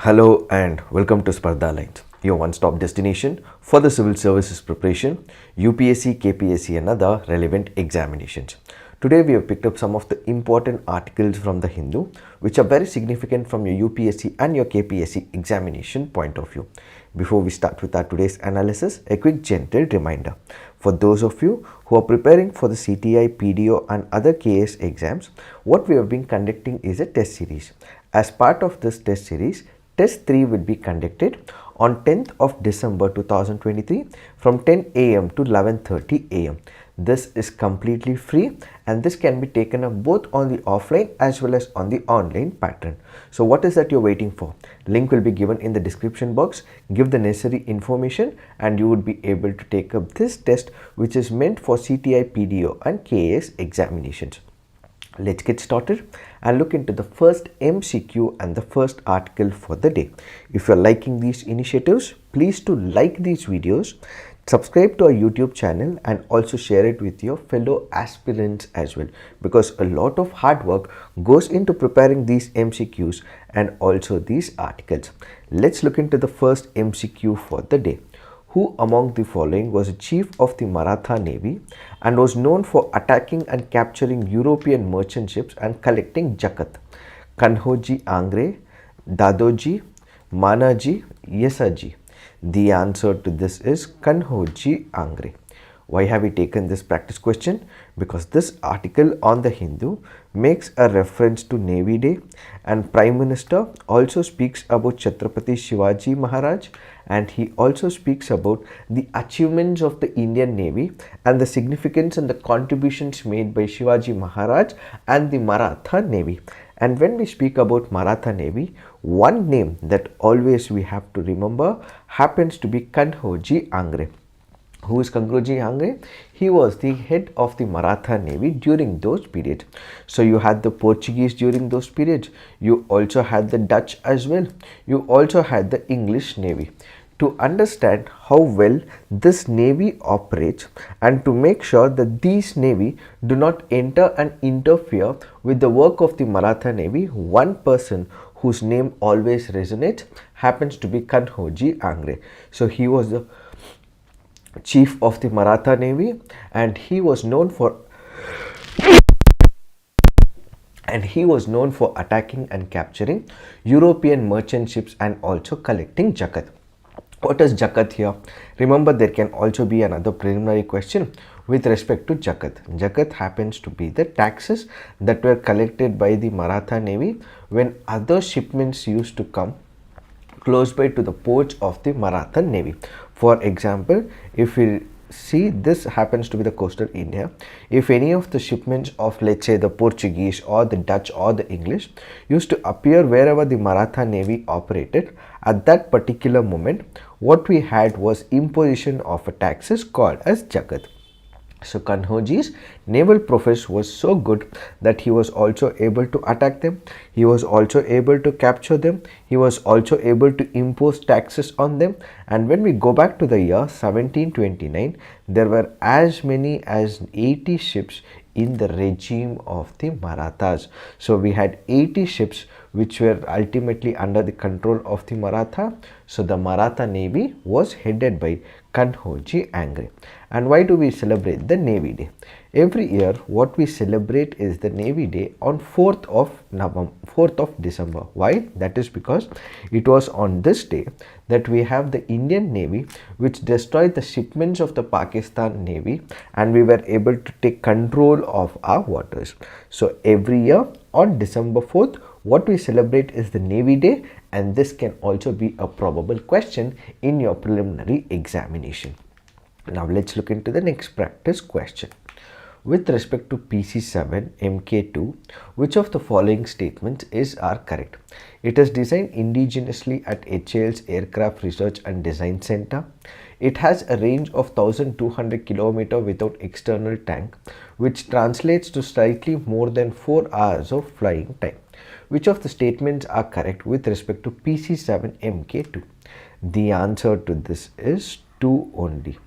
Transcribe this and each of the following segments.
Hello and welcome to Spardha Lines, your one-stop destination for the civil services preparation, UPSC, KPSC and other relevant examinations. Today we have picked up some of the important articles from the Hindu which are very significant from your UPSC and your KPSC examination point of view. Before we start with our today's analysis, a quick gentle reminder. For those of you who are preparing for the CTI, PDO and other KAS exams, what we have been conducting is a test series. As part of this test series, Test 3 will be conducted on 10th of December 2023 from 10 am to 11:30 am. This is completely free and this can be taken up both on the offline as well as on the online pattern. So what is that you're waiting for? Link will be given in the description box. Give the necessary information and you would be able to take up this test which is meant for CTI, PDO and KAS examinations. Let's get started and look into the first MCQ and the first article for the day. If you're liking these initiatives, please do like these videos, subscribe to our YouTube channel and also share it with your fellow aspirants as well, because a lot of hard work goes into preparing these MCQs and also these articles. Let's look into the first MCQ for the day. Who among the following was a chief of the Maratha Navy and was known for attacking and capturing European merchant ships and collecting jakat? Kanhoji Angre, Dadoji, Manaji, Yesaji. The answer to this is Kanhoji Angre. Why have we taken this practice question? Because this article on the Hindu makes a reference to Navy Day and Prime Minister also speaks about Chhatrapati Shivaji Maharaj, and he also speaks about the achievements of the Indian Navy and the significance and the contributions made by Shivaji Maharaj and the Maratha Navy. And when we speak about Maratha Navy, one name that always we have to remember happens to be Kanhoji Angre. Who is Kanhoji Angre? He was the head of the Maratha Navy during those periods. So you had the Portuguese during those periods. You also had the Dutch as well. You also had the English Navy. To understand how well this navy operates and to make sure that these navy do not enter and interfere with the work of the Maratha Navy, one person whose name always resonates happens to be Kanhoji Angre. So he was the chief of the Maratha Navy and he was known for attacking and capturing European merchant ships and also collecting jakat. What is jakat here? Remember, there can also be another preliminary question with respect to jakat. Jakat happens to be the taxes that were collected by the Maratha Navy when other shipments used to come close by to the ports of the Maratha Navy. For example, if we see, this happens to be the coastal India. If any of the shipments of, let's say, the Portuguese or the Dutch or the English used to appear wherever the Maratha Navy operated, at that particular moment, what we had was imposition of a taxes called as jakat. So Kanhoji's naval prowess was so good that he was also able to attack them, he was also able to capture them, he was also able to impose taxes on them. And when we go back to the year 1729, there were as many as 80 ships in the regime of the Marathas. So we had 80 ships which were ultimately under the control of the Maratha. So the Maratha Navy was headed by Kanhoji Angre. And why do we celebrate the Navy Day? Every year what we celebrate is the Navy Day on 4th of December. Why? That is because it was on this day that we have the Indian Navy which destroyed the shipments of the Pakistan Navy and we were able to take control of our waters. So every year on December 4th, what we celebrate is the Navy Day, and this can also be a probable question in your preliminary examination. Now let's look into the next practice question. With respect to PC7 MK2, which of the following statements are correct? It is designed indigenously at HAL's Aircraft Research and Design Center. It has a range of 1200 km without external tank, which translates to slightly more than 4 hours of flying time. Which of the statements are correct with respect to PC7 MK2? The answer to this is 2 only.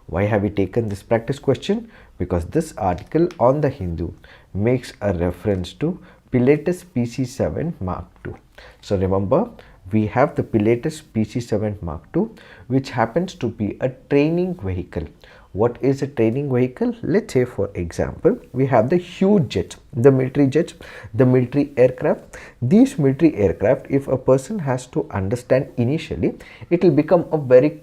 Why have we taken this practice question? Because this article on the Hindu makes a reference to Pilatus PC7 Mark II. So remember, we have the Pilatus PC-7 Mark II, which happens to be a training vehicle. What is a training vehicle? Let's say, for example, we have the huge jets, the military aircraft. These military aircraft, if a person has to understand initially, it will become a very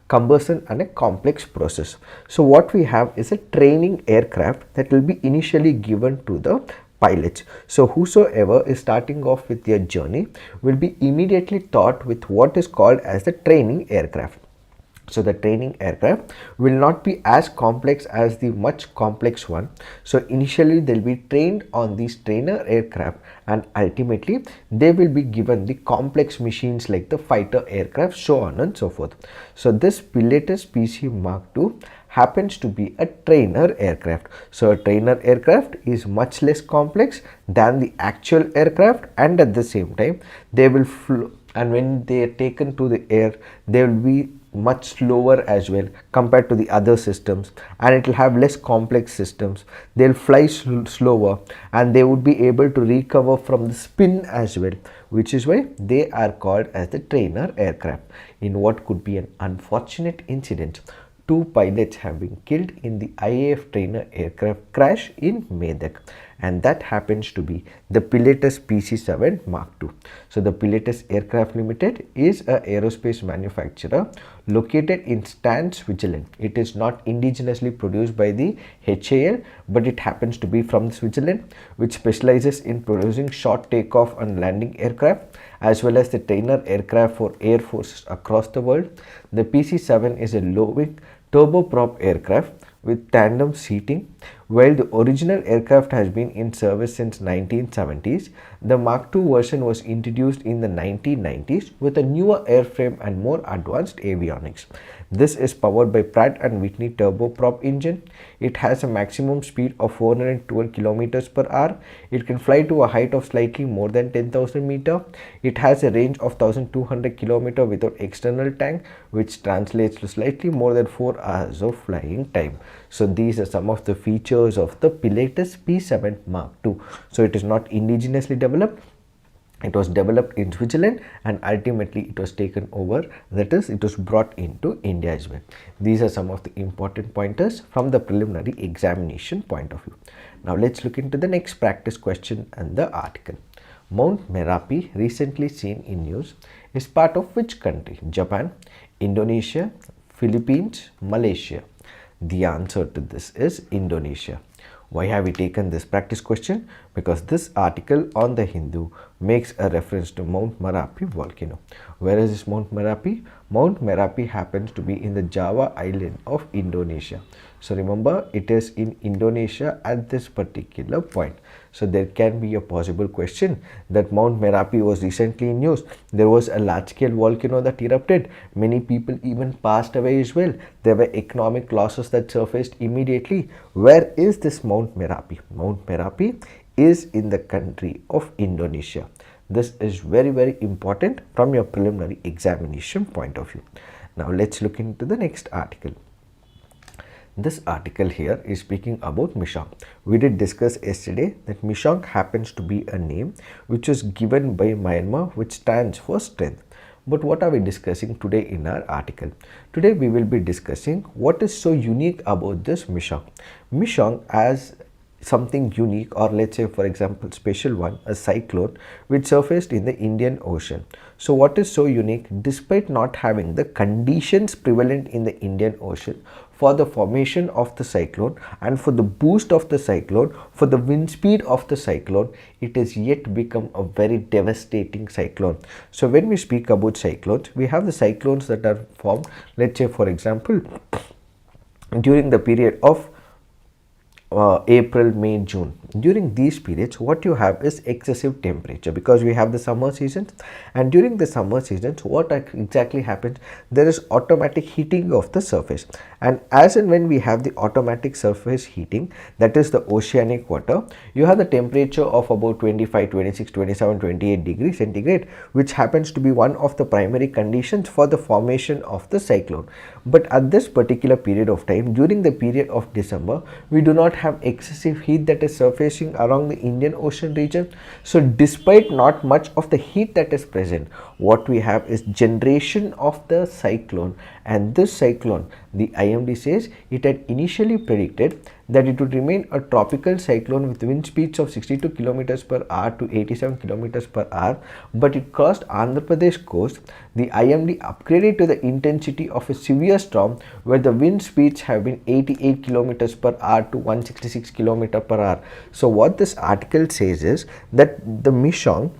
cumbersome and a complex process. So what we have is a training aircraft that will be initially given to the pilots. So whosoever is starting off with their journey will be immediately taught with what is called as the training aircraft. So the training aircraft will not be as complex as the much complex one. So initially they'll be trained on these trainer aircraft, and ultimately they will be given the complex machines like the fighter aircraft, so on and so forth. So this Pilatus PC Mark II happens to be a trainer aircraft. So a trainer aircraft is much less complex than the actual aircraft, and at the same time they will flow, and when they are taken to the air they will be much slower as well compared to the other systems, and it will have less complex systems. They'll fly slower, and they would be able to recover from the spin as well, which is why they are called as the trainer aircraft. In what could be an unfortunate incident, 2 pilots have been killed in the IAF trainer aircraft crash in Medak, and that happens to be the Pilatus PC-7 Mark II. So the Pilatus Aircraft Limited is a aerospace manufacturer located in Stan, Switzerland. It is not indigenously produced by the HAL, but it happens to be from Switzerland, which specializes in producing short takeoff and landing aircraft as well as the trainer aircraft for air forces across the world. The PC-7 is a low-wing turboprop aircraft with tandem seating. While the original aircraft has been in service since 1970s, the Mark II version was introduced in the 1990s with a newer airframe and more advanced avionics. This is powered by Pratt & Whitney turboprop engine. It has a maximum speed of 412 km per hour. It can fly to a height of slightly more than 10,000 meters. It has a range of 1,200 km without external tank, which translates to slightly more than 4 hours of flying time. So these are some of the features of the Pilatus P7 Mark II. So it is not indigenously developed. It was developed in Switzerland, and ultimately it was taken over, that is, it was brought into India as well. These are some of the important pointers from the preliminary examination point of view. Now let's look into the next practice question and the article. Mount Merapi, recently seen in news, is part of which country? Japan, Indonesia, Philippines, Malaysia. The answer to this is Indonesia. Why have we taken this practice question? Because this article on the Hindu makes a reference to Mount Merapi volcano. Where is this Mount Merapi? Mount Merapi happens to be in the Java island of Indonesia. So remember, it is in Indonesia at this particular point. So there can be a possible question that Mount Merapi was recently in news. There was a large-scale volcano that erupted. Many people even passed away as well. There were economic losses that surfaced immediately. Where is this Mount Merapi? Mount Merapi is in the country of Indonesia. This is very, very important from your preliminary examination point of view. Now let's look into the next article. This article here is speaking about Michaung. We did discuss yesterday that Michaung happens to be a name which was given by Myanmar, which stands for strength. But what are we discussing today in our article? Today we will be discussing what is so unique about this Michaung. Michaung as something unique, or let's say for example special one, a cyclone which surfaced in the Indian Ocean. So what is so unique? Despite not having the conditions prevalent in the Indian Ocean for the formation of the cyclone and for the boost of the cyclone, for the wind speed of the cyclone, it has yet become a very devastating cyclone. So when we speak about cyclones, we have the cyclones that are formed, let's say for example during the period of April, May, June. During these periods, what you have is excessive temperature because we have the summer seasons, and during the summer seasons, what exactly happens? There is automatic heating of the surface, and as and when we have the automatic surface heating, that is the oceanic water, you have the temperature of about 25, 26, 27, 28 degrees centigrade, which happens to be one of the primary conditions for the formation of the cyclone. But at this particular period of time, during the period of December, we do not have excessive heat that is surfacing surfacing around the Indian Ocean region. So despite not much of the heat that is present, what we have is generation of the cyclone, and this cyclone, the IMD says it had initially predicted that it would remain a tropical cyclone with wind speeds of 62 kilometers per hour to 87 kilometers per hour, but it crossed Andhra Pradesh coast. The IMD upgraded to the intensity of a severe storm where the wind speeds have been 88 kilometers per hour to 166 kilometers per hour. So what this article says is that the Michaung,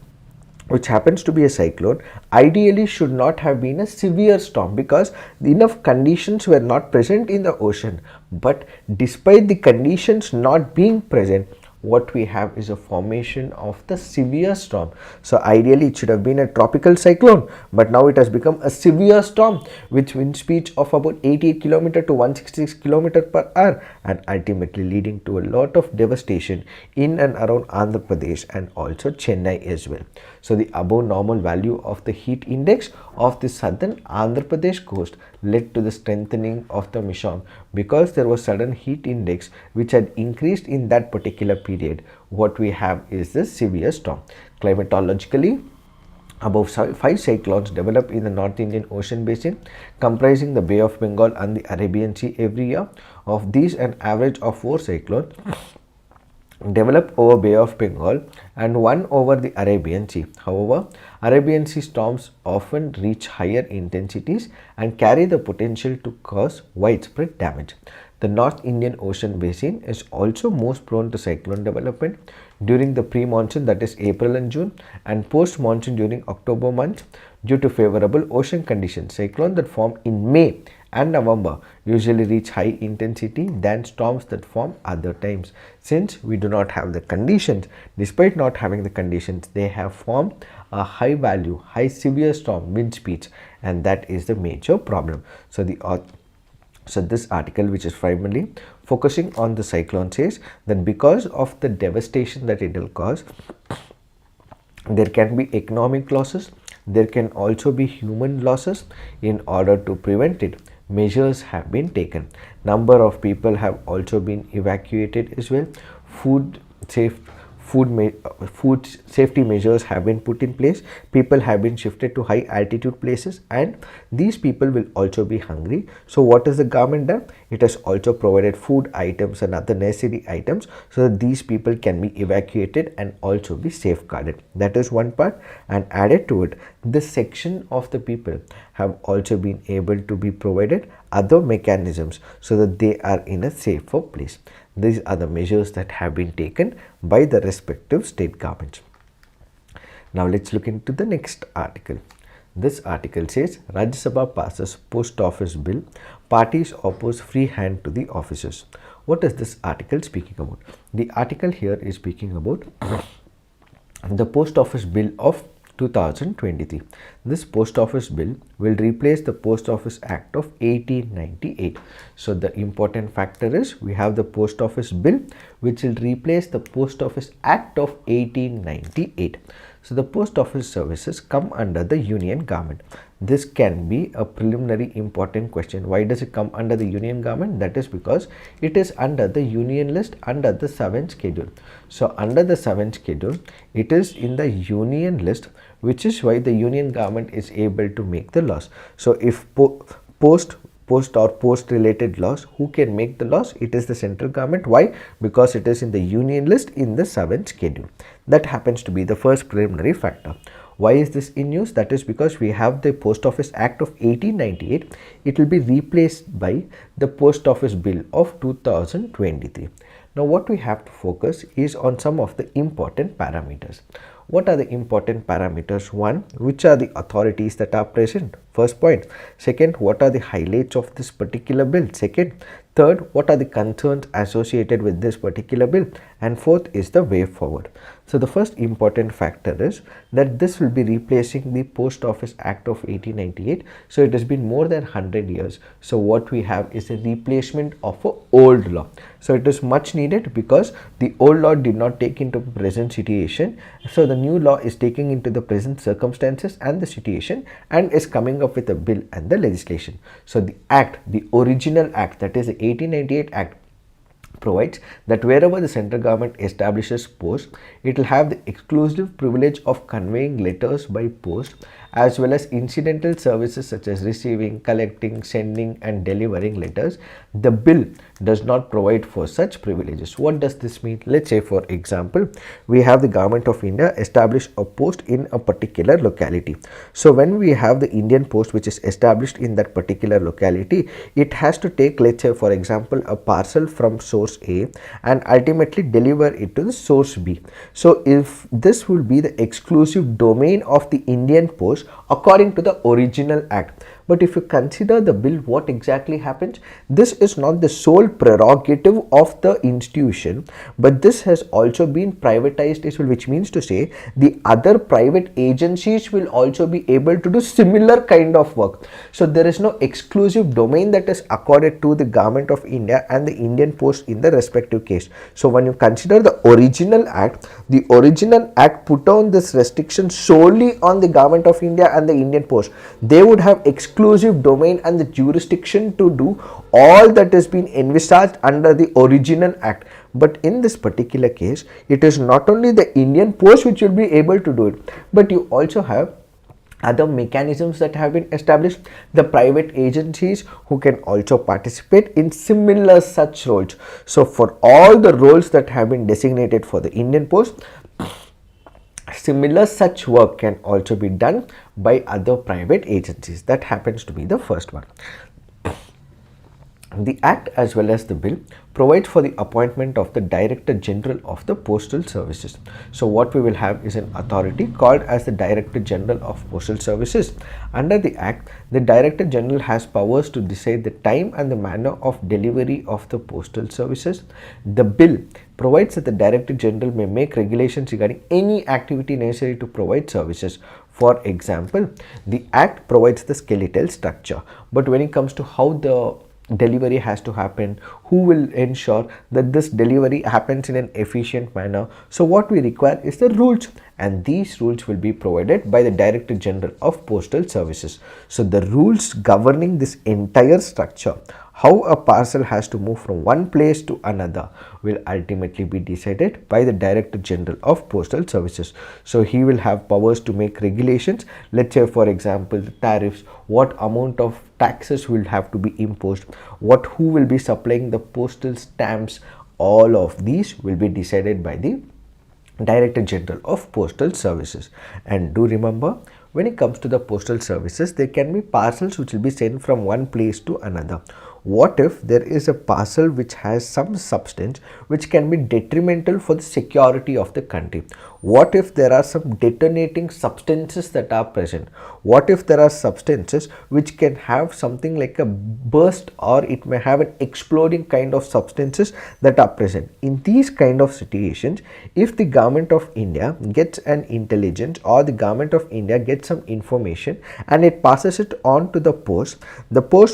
which happens to be a cyclone, ideally should not have been a severe storm because enough conditions were not present in the ocean. But despite the conditions not being present, what we have is a formation of the severe storm. So ideally it should have been a tropical cyclone, but now it has become a severe storm with wind speeds of about 88 km to 166 km per hour, and ultimately leading to a lot of devastation in and around Andhra Pradesh and also Chennai as well. So the above normal value of the heat index of the southern Andhra Pradesh coast led to the strengthening of the Michaung because there was sudden heat index which had increased in that particular period. What we have is the severe storm. Climatologically, above 5 cyclones develop in the North Indian Ocean basin, comprising the Bay of Bengal and the Arabian Sea every year. Of these, an average of 4 cyclones develop over Bay of Bengal and 1 over the Arabian Sea. However, Arabian Sea storms often reach higher intensities and carry the potential to cause widespread damage. The North Indian Ocean basin is also most prone to cyclone development during the pre-monsoon, that is April and June, and post-monsoon during October month due to favorable ocean conditions. Cyclones that form in May and November usually reach high intensity than storms that form other times. Since we do not have the conditions, despite not having the conditions, they have formed a high value, high severe storm wind speeds, and that is the major problem. So this article, which is primarily focusing on the cyclone, says that because of the devastation that it will cause, there can be economic losses, there can also be human losses. In order to prevent it, measures have been taken. Number of people have also been evacuated as well. Food safety measures have been put in place. People have been shifted to high altitude places, and these people will also be hungry. So what has the government done? It has also provided food items and other necessary items so that these people can be evacuated and also be safeguarded. That is one part, and added to it, this section of the people have also been able to be provided other mechanisms so that they are in a safer place. These are the measures that have been taken by the respective state governments. Now let's look into the next article. This article says Rajya Sabha passes post office bill, parties oppose free hand to the officers. What is this article speaking about? The article here is speaking about the post office bill of 2023. This post office bill will replace the Post Office Act of 1898. So the important factor is we have the post office bill which will replace the Post Office Act of 1898. So the post office services come under the union government. This can be a preliminary important question. Why does it come under the union government? That is because it is under the union list under the 7th schedule. So under the 7th schedule, it is in the union list, which is why the union government is able to make the laws. So if post related laws, who can make the laws? It is the central government. Why? Because it is in the union list in the 7th schedule. That happens to be the first preliminary factor. Why is this in use? That is because we have the Post Office Act of 1898. It will be replaced by the Post Office Bill of 2023. Now what we have to focus is on some of the important parameters. What are the important parameters? One, which are the authorities that are present? First point. Second, what are the highlights of this particular bill? Second. Third, what are the concerns associated with this particular bill? And fourth is the way forward. So the first important factor is that this will be replacing the Post Office Act of 1898. So it has been more than 100 years. So what we have is a replacement of an old law. So it is much needed because the old law did not take into present situation. So the new law is taking into the present circumstances and the situation and is coming up with a bill and the legislation. So the act, the original act, that is the 1898 Act, provides that wherever the central government establishes post, it will have the exclusive privilege of conveying letters by post as well as incidental services such as receiving, collecting, sending and delivering letters. The bill does not provide for such privileges. What does this mean? Let's say for example, we have the government of India establish a post in a particular locality. So when we have the Indian post which is established in that particular locality, it has to take, let's say for example, a parcel from source A and ultimately deliver it to the source B. So if this will be the exclusive domain of the Indian post according to the original act. But if you consider the bill, what exactly happens? This is not the sole prerogative of the institution, but this has also been privatized as well, which means to say the other private agencies will also be able to do similar kind of work. So there is no exclusive domain that is accorded to the government of India and the Indian post in the respective case. So when you consider the original act put on this restriction solely on the government of India and the Indian post. They would have exclusive domain and the jurisdiction to do all that has been envisaged under the original act. But in this particular case, it is not only the Indian post which will be able to do it, but you also have other mechanisms that have been established, the private agencies who can also participate in similar such roles. So for all the roles that have been designated for the Indian post, similar such work can also be done by other private agencies. That happens to be the first one. The Act as well as the bill provides for the appointment of the Director General of the Postal Services. So what we will have is an authority called as the Director General of Postal Services. Under the Act, the Director General has powers to decide the time and the manner of delivery of the postal services. The bill provides that the Director General may make regulations regarding any activity necessary to provide services. For example, the Act provides the skeletal structure, but when it comes to how the delivery has to happen, who will ensure that this delivery happens in an efficient manner, so what we require is the rules, and these rules will be provided by the Director General of Postal Services. So the rules governing this entire structure, how a parcel has to move from one place to another, will ultimately be decided by the Director General of Postal Services. So he will have powers to make regulations. Let's say for example, the tariffs, what amount of taxes will have to be imposed, who will be supplying the postal stamps, all of these will be decided by the Director General of Postal Services. And do remember, when it comes to the postal services, there can be parcels which will be sent from one place to another. What if there is a parcel which has some substance which can be detrimental for the security of the country? What if there are some detonating substances that are present? What if there are substances which can have something like a burst, or it may have an exploding kind of substances that are present? In these kind of situations, if the government of India gets an intelligence, or the government of India gets some information and it passes it on to the post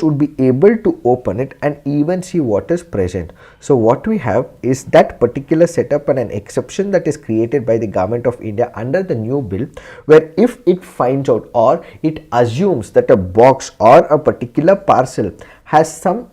would be able to open it and even see what is present. So what we have is that particular setup and an exception that is created by the government of India under the new bill, where if it finds out or it assumes that a box or a particular parcel has some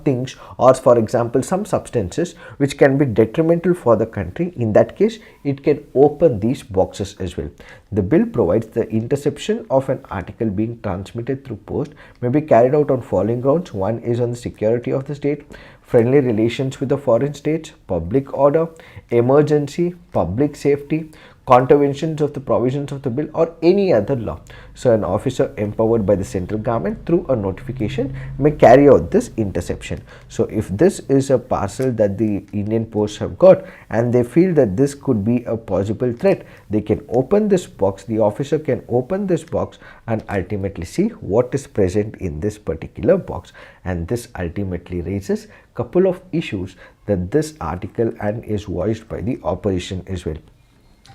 things, or for example some substances which can be detrimental for the country, in that case it can open these boxes as well. The bill provides the interception of an article being transmitted through post may be carried out on following grounds. One is on the security of the state, friendly relations with the foreign states, public order, emergency, public safety, contraventions of the provisions of the bill, or any other law. So an officer empowered by the central government through a notification may carry out this interception. So if this is a parcel that the Indian posts have got and they feel that this could be a possible threat, they can open this box, the officer can open this box and ultimately see what is present in this particular box, and this ultimately raises couple of issues that this article and is voiced by the opposition as well.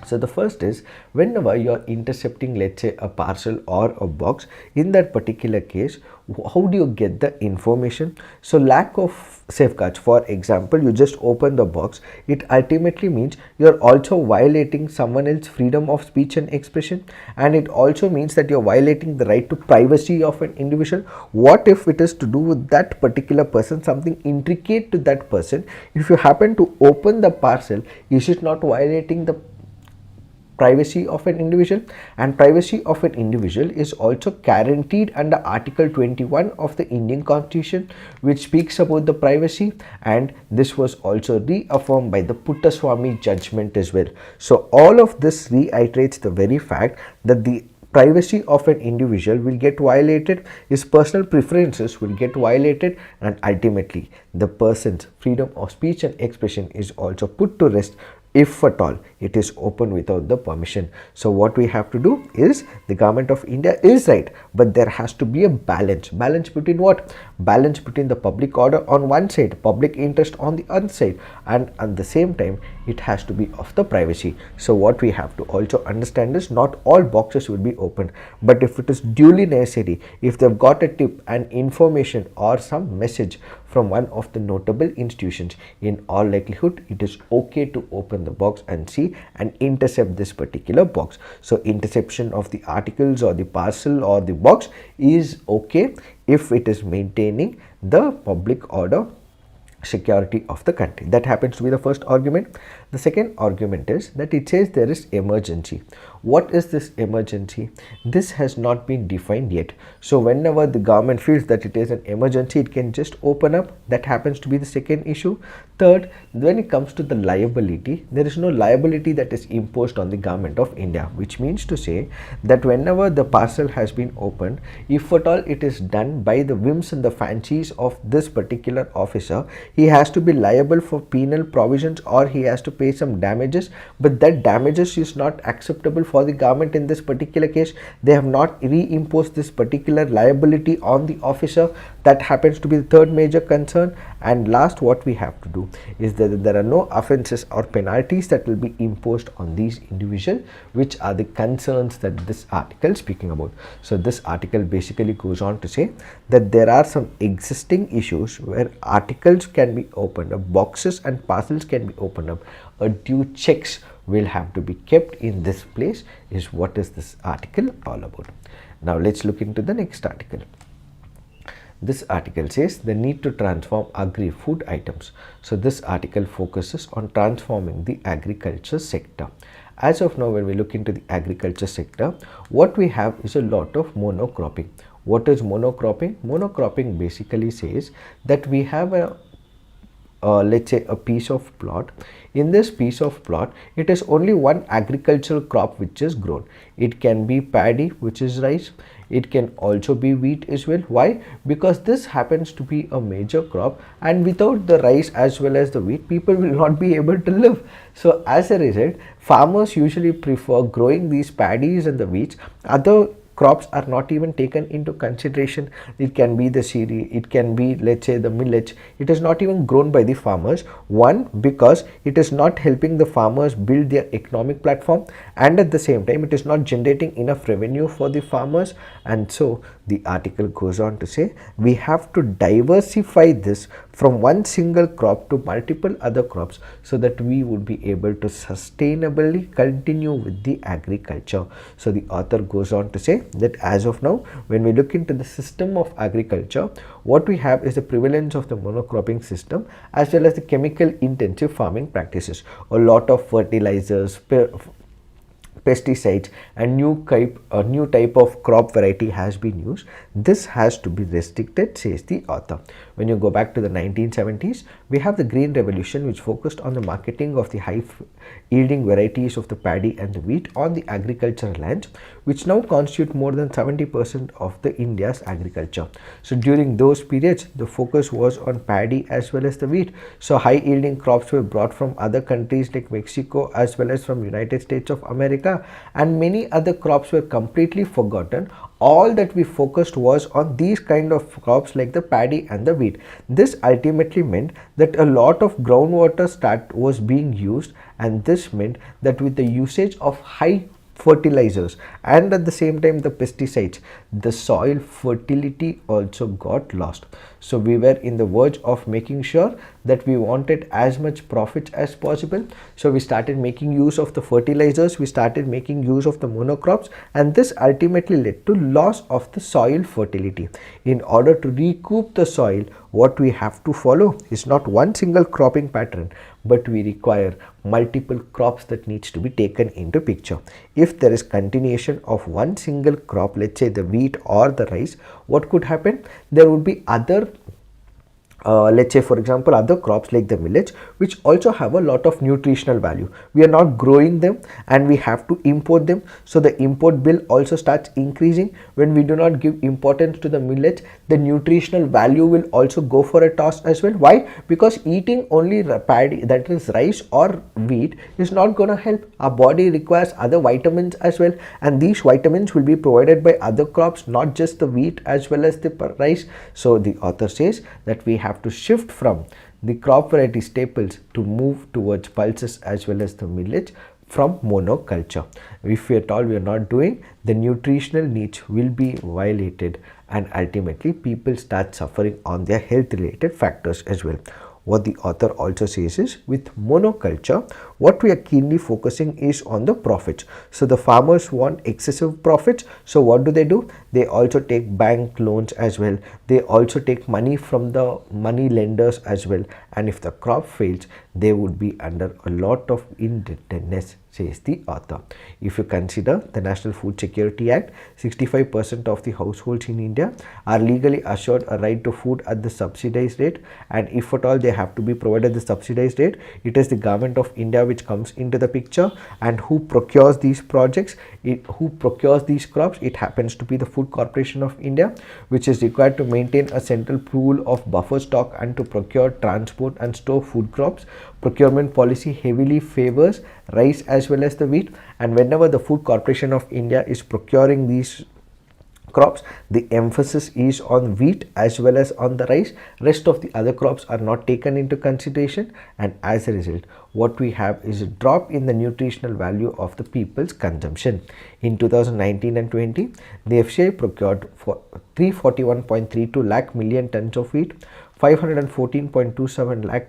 So the first is, whenever you're intercepting, let's say, a parcel or a box, in that particular case, how do you get the information? So lack of safeguards, for example, you just open the box, it ultimately means you're also violating someone else's freedom of speech and expression, and it also means that you're violating the right to privacy of an individual. What if it is to do with that particular person, something intricate to that person? If you happen to open the parcel, is it not violating the privacy of an individual? And privacy of an individual is also guaranteed under Article 21 of the Indian Constitution, which speaks about the privacy, and this was also reaffirmed by the Puttaswamy judgment as well. So all of this reiterates the very fact that the privacy of an individual will get violated, his personal preferences will get violated, and ultimately the person's freedom of speech and expression is also put to rest if at all it is open without the permission. So what we have to do is, the government of India is right, but there has to be a balance between what? Balance between the public order on one side, public interest on the other side, and at the same time it has to be of the privacy. So what we have to also understand is, not all boxes will be opened, but if it is duly necessary, if they've got a tip and information or some message from one of the notable institutions, in all likelihood it is okay to open the box and see and intercept this particular box. So interception of the articles or the parcel or the box is okay if it is maintaining the public order, security of the country. That happens to be the first argument. The second argument is that it says there is emergency. What is this emergency? This has not been defined yet. So whenever the government feels that it is an emergency, it can just open up. That happens to be the second issue. Third, when it comes to the liability, there is no liability that is imposed on the government of India, which means to say that whenever the parcel has been opened, if at all it is done by the whims and the fancies of this particular officer, he has to be liable for penal provisions, or he has to pay some damages, but that damages is not acceptable for the government in this particular case. They have not reimposed this particular liability on the officer. That happens to be the third major concern. And last, what we have to do is that there are no offences or penalties that will be imposed on these individuals, which are the concerns that this article is speaking about. So this article basically goes on to say that there are some existing issues where articles can be opened up, boxes and parcels can be opened up. A due checks will have to be kept in this place, is what is this article all about. Now let's look into the next article. This article says the need to transform agri-food items. So this article focuses on transforming the agriculture sector. As of now, when we look into the agriculture sector, what we have is a lot of monocropping. What is monocropping? Monocropping basically says that we have a let's say a piece of plot. In this piece of plot, it is only one agricultural crop which is grown. It can be paddy, which is rice. It can also be wheat as well. Why? Because this happens to be a major crop, and without the rice as well as the wheat, people will not be able to live. So as a result, farmers usually prefer growing these paddies and the wheats. Other crops are not even taken into consideration. It can be the cereal, it can be, let's say, the millet. It is not even grown by the farmers. One, because it is not helping the farmers build their economic platform, and at the same time it is not generating enough revenue for the farmers. And so the article goes on to say we have to diversify this from one single crop to multiple other crops, so that we would be able to sustainably continue with the agriculture. So the author goes on to say that as of now, when we look into the system of agriculture, what we have is the prevalence of the monocropping system as well as the chemical intensive farming practices. A lot of fertilizers, pesticides, and new type of crop variety has been used. This has to be restricted, says the author. When you go back to the 1970s, we have the Green Revolution, which focused on the marketing of the high yielding varieties of the paddy and the wheat on the agricultural lands, which now constitute more than 70% of the India's agriculture. So during those periods, the focus was on paddy as well as the wheat. So high yielding crops were brought from other countries like Mexico as well as from United States of America, data, and many other crops were completely forgotten. All that we focused was on these kind of crops like the paddy and the wheat. This ultimately meant that a lot of groundwater was being used, and this meant that with the usage of high fertilizers and at the same time the pesticides, the soil fertility also got lost. So we were in the verge of making sure that we wanted as much profits as possible. So we started making use of the fertilizers, we started making use of the monocrops, and this ultimately led to loss of the soil fertility. In order to recoup the soil, what we have to follow is not one single cropping pattern, but we require multiple crops that needs to be taken into picture. If there is continuation of one single crop, let's say the wheat or the rice, what could happen? There would be other let's say for example other crops like the millets, which also have a lot of nutritional value. We are not growing them and we have to import them, so the import bill also starts increasing. When we do not give importance to the millets, the nutritional value will also go for a toss as well. Why? Because eating only paddy, that is rice or wheat, is not going to help. Our body requires other vitamins as well, and these vitamins will be provided by other crops, not just the wheat as well as the rice. So the author says that we have to shift from the crop variety staples to move towards pulses as well as the millets from monoculture. If we at all we are not doing, the nutritional needs will be violated, and ultimately people start suffering on their health related factors as well. What the author also says is, with monoculture, what we are keenly focusing is on the profits. So the farmers want excessive profits. So what do? They also take bank loans as well. They also take money from the money lenders as well. And if the crop fails, they would be under a lot of indebtedness, says the author. If you consider the National Food Security Act, 65% of the households in India are legally assured a right to food at the subsidized rate, and if at all they have to be provided the subsidized rate, it is the government of India which comes into the picture. And who procures these projects, who procures these crops? It happens to be the Food Corporation of India, which is required to maintain a central pool of buffer stock and to procure, transport and store food crops. Procurement policy heavily favors rice as well as the wheat, and whenever the Food Corporation of India is procuring these crops, the emphasis is on wheat as well as on the rice. Rest of the other crops are not taken into consideration, and as a result what we have is a drop in the nutritional value of the people's consumption. In 2019 and 20, the FCI procured for 341.32 lakh million tons of wheat, 514.27 lakh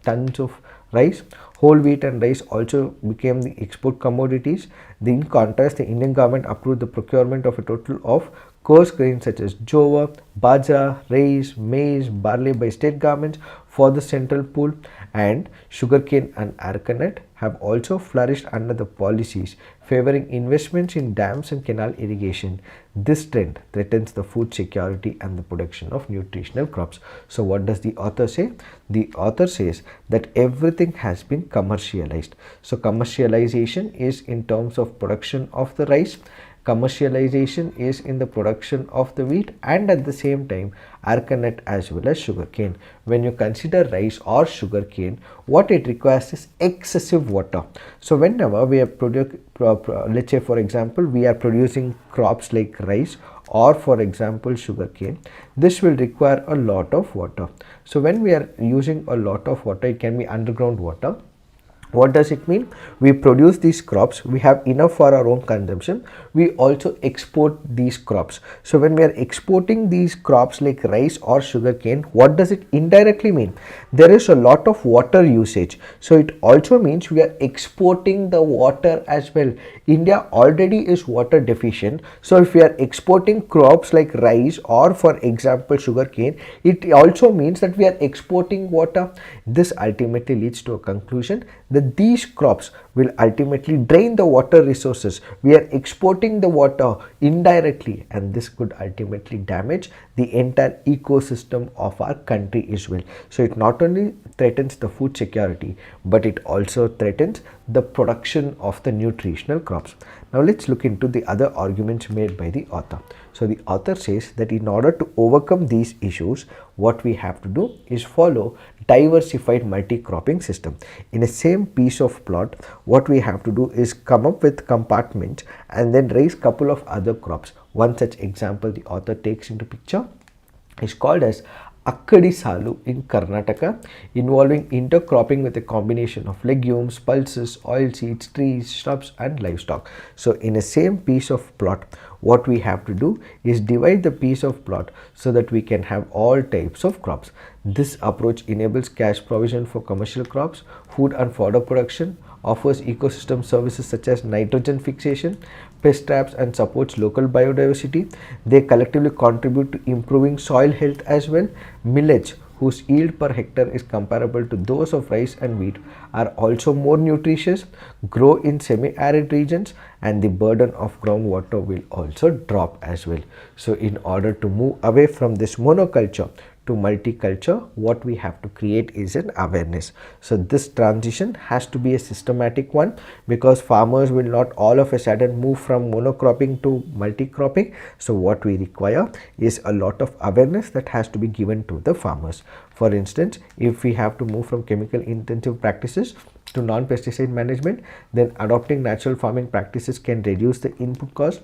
tons of rice. Whole wheat and rice also became the export commodities. In contrast, the Indian government approved the procurement of a total of coarse grains such as jowar, bajra, rice, maize, barley by state governments for the central pool, and sugarcane and arecanut have also flourished under the policies favoring investments in dams and canal irrigation. This trend threatens the food security and the production of nutritional crops. So what does the author say? The author says that everything has been commercialized. So commercialization is in terms of production of the rice, commercialization is in the production of the wheat, and at the same time arecanut as well as sugarcane. When you consider rice or sugarcane, what it requires is excessive water. So whenever we are let's say for example we are producing crops like rice or for example sugarcane, this will require a lot of water. So when we are using a lot of water, it can be underground water. What does it mean? We produce these crops, we have enough for our own consumption, we also export these crops. So when we are exporting these crops like rice or sugarcane, what does it indirectly mean? There is a lot of water usage. So it also means we are exporting the water as well. India already is water deficient. So if we are exporting crops like rice or for example sugarcane, it also means that we are exporting water. This ultimately leads to a conclusion that these crops will ultimately drain the water resources. We are exporting the water indirectly, and this could ultimately damage the entire ecosystem of our country as well. So it not only threatens the food security, but it also threatens the production of the nutritional crops. Now let's look into the other arguments made by the author. So the author says that in order to overcome these issues, what we have to do is follow diversified multi-cropping system. In a same piece of plot, what we have to do is come up with compartments and then raise couple of other crops. One such example the author takes into picture is called as Akkadi Salu in Karnataka, involving intercropping with a combination of legumes, pulses, oilseeds, trees, shrubs and livestock. So in a same piece of plot, what we have to do is divide the piece of plot so that we can have all types of crops. This approach enables cash provision for commercial crops, food and fodder production, offers ecosystem services such as nitrogen fixation, pest traps and supports local biodiversity. They collectively contribute to improving soil health as well. Millets, whose yield per hectare is comparable to those of rice and wheat, are also more nutritious, grow in semi-arid regions, and the burden of groundwater will also drop as well. So in order to move away from this monoculture to multiculture, what we have to create is an awareness. So this transition has to be a systematic one, because farmers will not all of a sudden move from monocropping to multi-cropping. So what we require is a lot of awareness that has to be given to the farmers. For instance, if we have to move from chemical intensive practices to non-pesticide management, then adopting natural farming practices can reduce the input cost.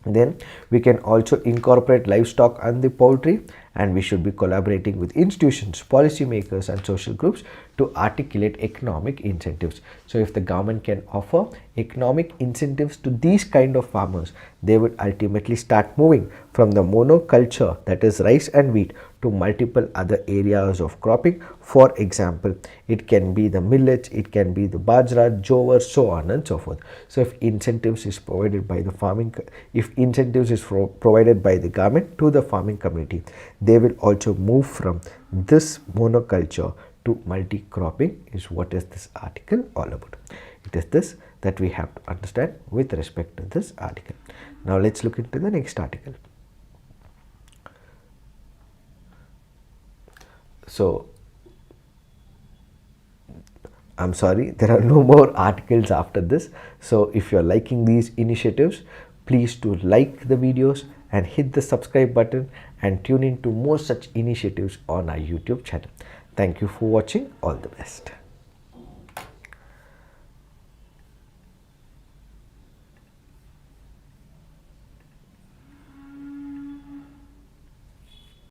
Then we can also incorporate livestock and the poultry, and we should be collaborating with institutions, policymakers and social groups to articulate economic incentives. So if the government can offer economic incentives to these kind of farmers, they would ultimately start moving from the monoculture, that is rice and wheat, to multiple other areas of cropping. For example, it can be the millets, it can be the bajra, jowar, so on and so forth. So if incentives is provided by the provided by the government to the farming community, they will also move from this monoculture to multi-cropping, is what is this article all about. It is this that we have to understand with respect to this article. Now let's look into the next article. So I'm sorry, there are no more articles after this. So if you're liking these initiatives, please do like the videos and hit the subscribe button and tune in to more such initiatives on our YouTube channel. Thank you for watching. All the best.